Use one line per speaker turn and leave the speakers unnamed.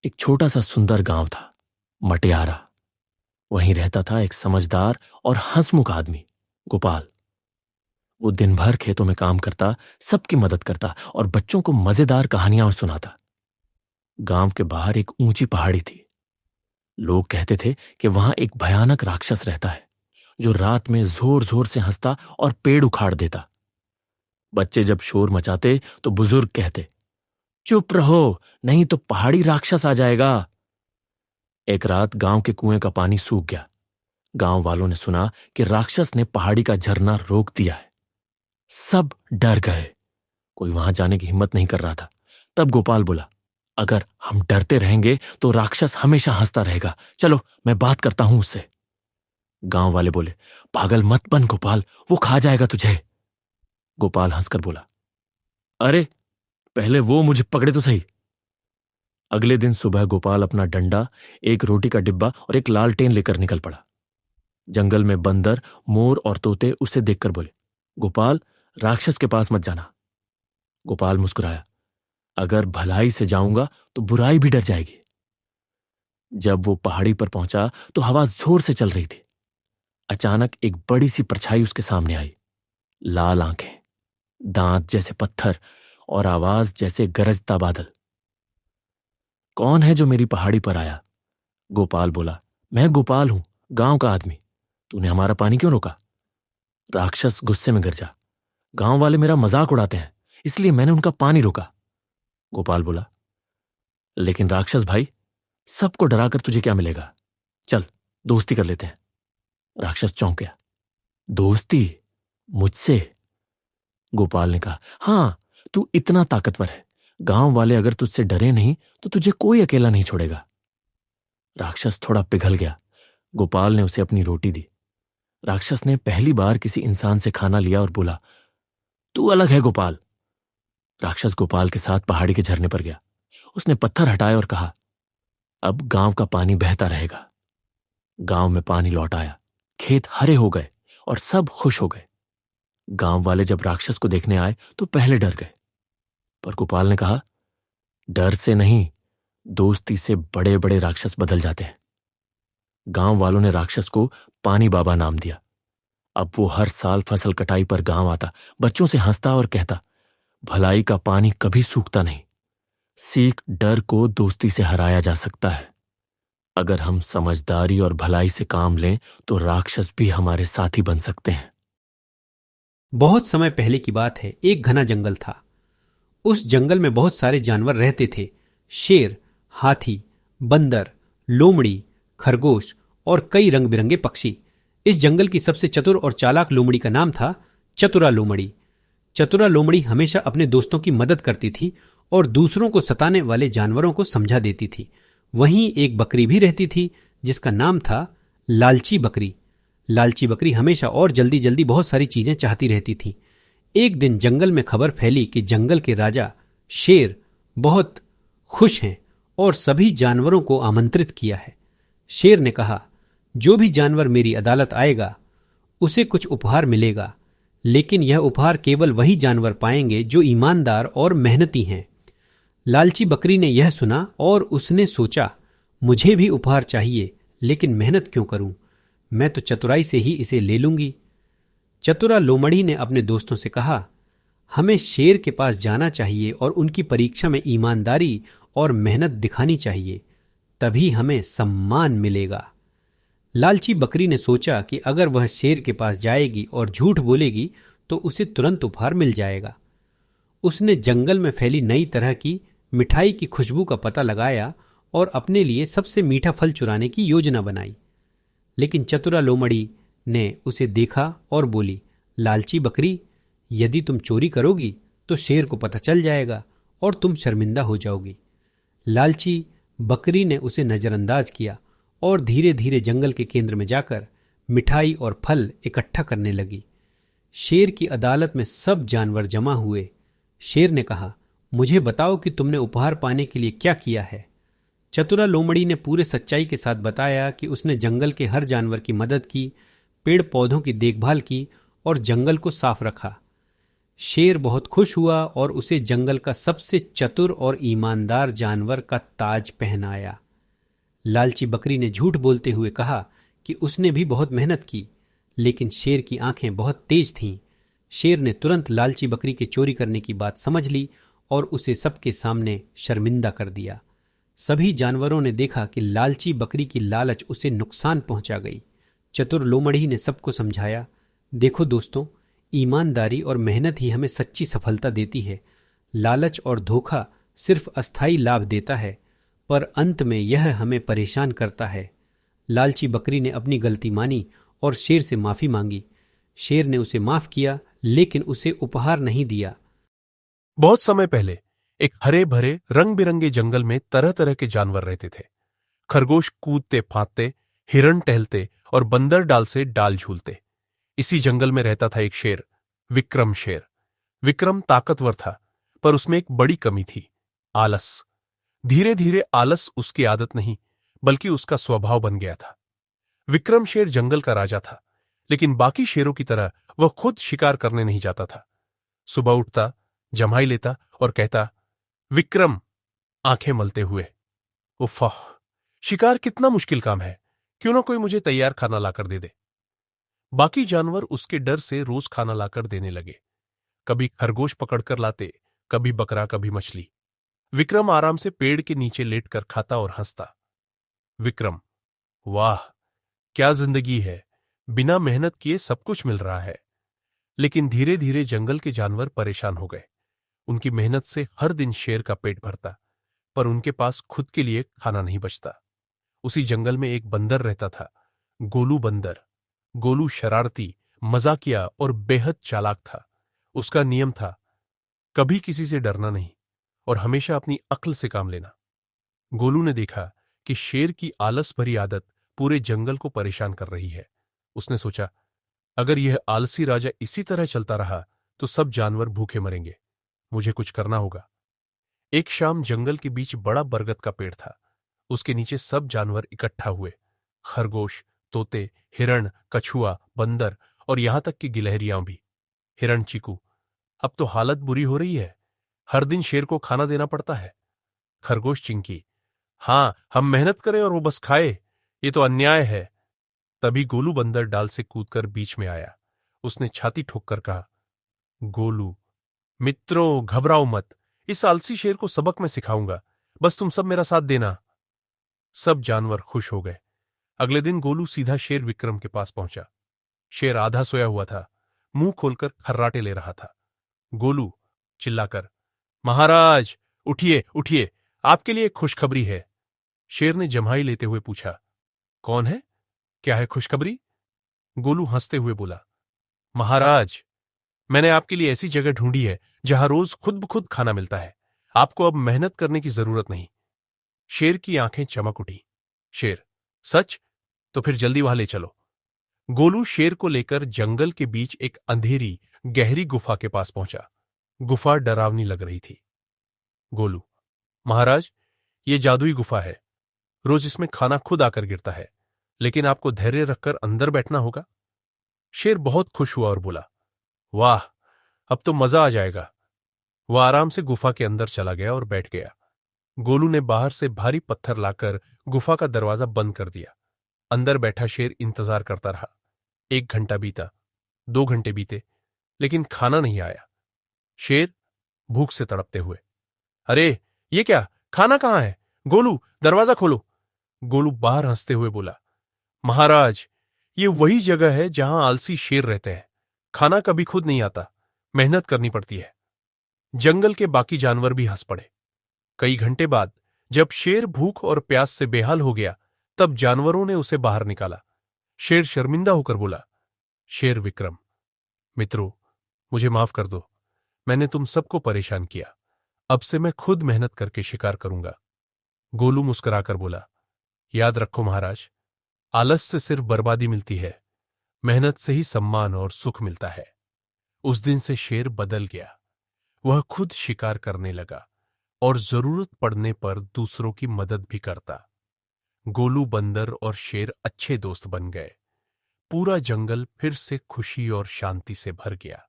एक छोटा सा सुंदर गांव था, मटियारा। वहीं रहता था एक समझदार और हंसमुख आदमी, गोपाल। वो दिन भर खेतों में काम करता, सबकी मदद करता और बच्चों को मजेदार कहानियां सुनाता। गांव के बाहर एक ऊंची पहाड़ी थी। लोग कहते थे कि वहां एक भयानक राक्षस रहता है, जो रात में जोर जोर से हंसता और पेड़ उखाड़ देता। बच्चे जब शोर मचाते तो बुजुर्ग कहते, चुप रहो, नहीं तो पहाड़ी राक्षस आ जाएगा। एक रात गांव के कुएं का पानी सूख गया। गांव वालों ने सुना कि राक्षस ने पहाड़ी का झरना रोक दिया है। सब डर गए। कोई वहां जाने की हिम्मत नहीं कर रहा था। तब गोपाल बोला, अगर हम डरते रहेंगे तो राक्षस हमेशा हंसता रहेगा। चलो, मैं बात करता हूं उससे। गांव वाले बोले, पागल मत बन गोपाल, वो खा जाएगा तुझे। गोपाल हंसकर बोला, अरे पहले वो मुझे पकड़े तो सही। अगले दिन सुबह गोपाल अपना डंडा, एक रोटी का डिब्बा और एक लालटेन लेकर निकल पड़ा। जंगल में बंदर, मोर और तोते उसे देखकर बोले, गोपाल, राक्षस के पास मत जाना। गोपाल मुस्कुराया, अगर भलाई से जाऊंगा तो बुराई भी डर जाएगी। जब वो पहाड़ी पर पहुंचा तो हवा जोर से चल रही थी। अचानक एक बड़ी सी परछाई उसके सामने आई। लाल आंखें, दांत जैसे पत्थर और आवाज जैसे गरजता बादल। कौन है जो मेरी पहाड़ी पर आया? गोपाल बोला, मैं गोपाल हूं, गांव का आदमी। तूने हमारा पानी क्यों रोका? राक्षस गुस्से में गरजा, गांव वाले मेरा मजाक उड़ाते हैं, इसलिए मैंने उनका पानी रोका। गोपाल बोला, लेकिन राक्षस भाई, सबको डराकर तुझे क्या मिलेगा? चल, दोस्ती कर लेते हैं। राक्षस चौंक गया, दोस्ती मुझसे? गोपाल ने कहा, हां, तू इतना ताकतवर है, गांव वाले अगर तुझसे डरे नहीं तो तुझे कोई अकेला नहीं छोड़ेगा। राक्षस थोड़ा पिघल गया। गोपाल ने उसे अपनी रोटी दी। राक्षस ने पहली बार किसी इंसान से खाना लिया और बोला, तू अलग है गोपाल। राक्षस गोपाल के साथ पहाड़ी के झरने पर गया। उसने पत्थर हटाए और कहा, अब गांव का पानी बहता रहेगा। गांव में पानी लौट आया, खेत हरे हो गए और सब खुश हो गए। गांव वाले जब राक्षस को देखने आए तो पहले डर गए, पर गोपाल ने कहा, डर से नहीं, दोस्ती से बड़े बड़े राक्षस बदल जाते हैं। गांव वालों ने राक्षस को पानी बाबा नाम दिया। अब वो हर साल फसल कटाई पर गांव आता, बच्चों से हंसता और कहता, भलाई का पानी कभी सूखता नहीं। सीख, डर को दोस्ती से हराया जा सकता है। अगर हम समझदारी और भलाई से काम लें तो राक्षस भी हमारे साथी बन सकते हैं।
बहुत समय पहले की बात है। एक घना जंगल था। उस जंगल में बहुत सारे जानवर रहते थे। शेर, हाथी, बंदर, लोमड़ी, खरगोश और कई रंग बिरंगे पक्षी। इस जंगल की सबसे चतुर और चालाक लोमड़ी का नाम था चतुरा लोमड़ी। चतुरा लोमड़ी हमेशा अपने दोस्तों की मदद करती थी और दूसरों को सताने वाले जानवरों को समझा देती थी। वहीं एक बकरी भी रहती थी जिसका नाम था लालची बकरी। लालची बकरी हमेशा और जल्दी जल्दी बहुत सारी चीजें चाहती रहती थी। एक दिन जंगल में खबर फैली कि जंगल के राजा शेर बहुत खुश हैं और सभी जानवरों को आमंत्रित किया है। शेर ने कहा, जो भी जानवर मेरी अदालत आएगा उसे कुछ उपहार मिलेगा, लेकिन यह उपहार केवल वही जानवर पाएंगे जो ईमानदार और मेहनती हैं। लालची बकरी ने यह सुना और उसने सोचा, मुझे भी उपहार चाहिए, लेकिन मेहनत क्यों करूं? मैं तो चतुराई से ही इसे ले लूंगी। चतुरा लोमड़ी ने अपने दोस्तों से कहा, हमें शेर के पास जाना चाहिए और उनकी परीक्षा में ईमानदारी और मेहनत दिखानी चाहिए, तभी हमें सम्मान मिलेगा। लालची बकरी ने सोचा कि अगर वह शेर के पास जाएगी और झूठ बोलेगी तो उसे तुरंत उपहार मिल जाएगा। उसने जंगल में फैली नई तरह की मिठाई की खुशबू का पता लगाया और अपने लिए सबसे मीठा फल चुराने की योजना बनाई। लेकिन चतुरा लोमड़ी ने उसे देखा और बोली, लालची बकरी, यदि तुम चोरी करोगी तो शेर को पता चल जाएगा और तुम शर्मिंदा हो जाओगी। लालची बकरी ने उसे नजरअंदाज किया और धीरे धीरे जंगल के केंद्र में जाकर मिठाई और फल इकट्ठा करने लगी। शेर की अदालत में सब जानवर जमा हुए। शेर ने कहा, मुझे बताओ कि तुमने उपहार पाने के लिए क्या किया है। चतुरा लोमड़ी ने पूरे सच्चाई के साथ बताया कि उसने जंगल के हर जानवर की मदद की, पेड़ पौधों की देखभाल की और जंगल को साफ रखा। शेर बहुत खुश हुआ और उसे जंगल का सबसे चतुर और ईमानदार जानवर का ताज पहनाया। लालची बकरी ने झूठ बोलते हुए कहा कि उसने भी बहुत मेहनत की, लेकिन शेर की आंखें बहुत तेज थीं। शेर ने तुरंत लालची बकरी के चोरी करने की बात समझ ली और उसे सबके सामने शर्मिंदा कर दिया। सभी जानवरों ने देखा कि लालची बकरी की लालच उसे नुकसान पहुंचा गई। चतुर लोमड़ी ने सबको समझाया, देखो दोस्तों, ईमानदारी और मेहनत ही हमें सच्ची सफलता देती है। लालच और धोखा सिर्फ अस्थायी लाभ देता है, पर अंत में यह हमें परेशान करता है। लालची बकरी ने अपनी गलती मानी और शेर से माफी मांगी। शेर ने उसे माफ किया, लेकिन उसे उपहार नहीं दिया।
बहुत समय पहले एक हरे भरे रंग बिरंगे जंगल में तरह तरह के जानवर रहते थे। खरगोश कूदते फांदते, हिरण टहलते और बंदर डाल से डाल झूलते। इसी जंगल में रहता था एक शेर, विक्रम शेर। विक्रम ताकतवर था, पर उसमें एक बड़ी कमी थी, आलस। धीरे धीरे आलस उसकी आदत नहीं, बल्कि उसका स्वभाव बन गया था। विक्रम शेर जंगल का राजा था, लेकिन बाकी शेरों की तरह वह खुद शिकार करने नहीं जाता था। सुबह उठता, जम्हाई लेता और कहता, विक्रम, आंखें मलते हुए, उफ़, शिकार कितना मुश्किल काम है, क्यों ना कोई मुझे तैयार खाना लाकर दे दे। बाकी जानवर उसके डर से रोज खाना लाकर देने लगे। कभी खरगोश पकड़कर लाते, कभी बकरा, कभी मछली। विक्रम आराम से पेड़ के नीचे लेटकर खाता और हंसता। विक्रम, वाह, क्या जिंदगी है, बिना मेहनत किए सब कुछ मिल रहा है। लेकिन धीरे धीरे जंगल के जानवर परेशान हो गए। उनकी मेहनत से हर दिन शेर का पेट भरता, पर उनके पास खुद के लिए खाना नहीं बचता। उसी जंगल में एक बंदर रहता था, गोलू बंदर। गोलू शरारती, मजाकिया और बेहद चालाक था। उसका नियम था, कभी किसी से डरना नहीं और हमेशा अपनी अक्ल से काम लेना। गोलू ने देखा कि शेर की आलस भरी आदत पूरे जंगल को परेशान कर रही है। उसने सोचा, अगर यह आलसी राजा इसी तरह चलता रहा तो सब जानवर भूखे मरेंगे। मुझे कुछ करना होगा। एक शाम जंगल के बीच बड़ा बरगद का पेड़ था। उसके नीचे सब जानवर इकट्ठा हुए, खरगोश, तोते, हिरण, कछुआ, बंदर और यहां तक कि गिलहरियां भी। हिरण चीकू, अब तो हालत बुरी हो रही है, हर दिन शेर को खाना देना पड़ता है। खरगोश चिंकी, हां, हम मेहनत करें और वो बस खाए, ये तो अन्याय है। तभी गोलू बंदर डाल से कूदकर बीच में आया। उसने छाती ठोककर कहा, गोलू मित्रों, घबराओ मत, इस आलसी शेर को सबक मैं सिखाऊंगा, बस तुम सब मेरा साथ देना। सब जानवर खुश हो गए। अगले दिन गोलू सीधा शेर विक्रम के पास पहुंचा। शेर आधा सोया हुआ था, मुंह खोलकर खर्राटे ले रहा था। गोलू चिल्लाकर, महाराज, उठिए उठिए, आपके लिए एक खुशखबरी है। शेर ने जम्हाई लेते हुए पूछा, कौन है, क्या है खुशखबरी? गोलू हंसते हुए बोला, महाराज, मैंने आपके लिए ऐसी जगह ढूंढी है जहां रोज खुद ब खुद खाना मिलता है। आपको अब मेहनत करने की जरूरत नहीं। शेर की आंखें चमक उठी। शेर, सच? तो फिर जल्दी वहां ले चलो। गोलू शेर को लेकर जंगल के बीच एक अंधेरी गहरी गुफा के पास पहुंचा। गुफा डरावनी लग रही थी। गोलू, महाराज, ये जादुई गुफा है, रोज इसमें खाना खुद आकर गिरता है, लेकिन आपको धैर्य रखकर अंदर बैठना होगा। शेर बहुत खुश हुआ और बोला, वाह, अब तो मजा आ जाएगा। वह आराम से गुफा के अंदर चला गया और बैठ गया। गोलू ने बाहर से भारी पत्थर लाकर गुफा का दरवाजा बंद कर दिया। अंदर बैठा शेर इंतजार करता रहा। 1 घंटा बीता, 2 घंटे बीते, लेकिन खाना नहीं आया। शेर भूख से तड़पते हुए, अरे ये क्या, खाना कहां है? गोलू, दरवाजा खोलो। गोलू बाहर हंसते हुए बोला, महाराज, ये वही जगह है जहां आलसी शेर रहते हैं। खाना कभी खुद नहीं आता, मेहनत करनी पड़ती है। जंगल के बाकी जानवर भी हंस पड़े। कई घंटे बाद जब शेर भूख और प्यास से बेहाल हो गया, तब जानवरों ने उसे बाहर निकाला। शेर शर्मिंदा होकर बोला, शेर विक्रम, मित्रों, मुझे माफ कर दो, मैंने तुम सबको परेशान किया। अब से मैं खुद मेहनत करके शिकार करूंगा। गोलू मुस्कुराकर बोला, याद रखो महाराज, आलस से सिर्फ बर्बादी मिलती है, मेहनत से ही सम्मान और सुख मिलता है। उस दिन से शेर बदल गया। वह खुद शिकार करने लगा और जरूरत पड़ने पर दूसरों की मदद भी करता। गोलू बंदर और शेर अच्छे दोस्त बन गए। पूरा जंगल फिर से खुशी और शांति से भर गया।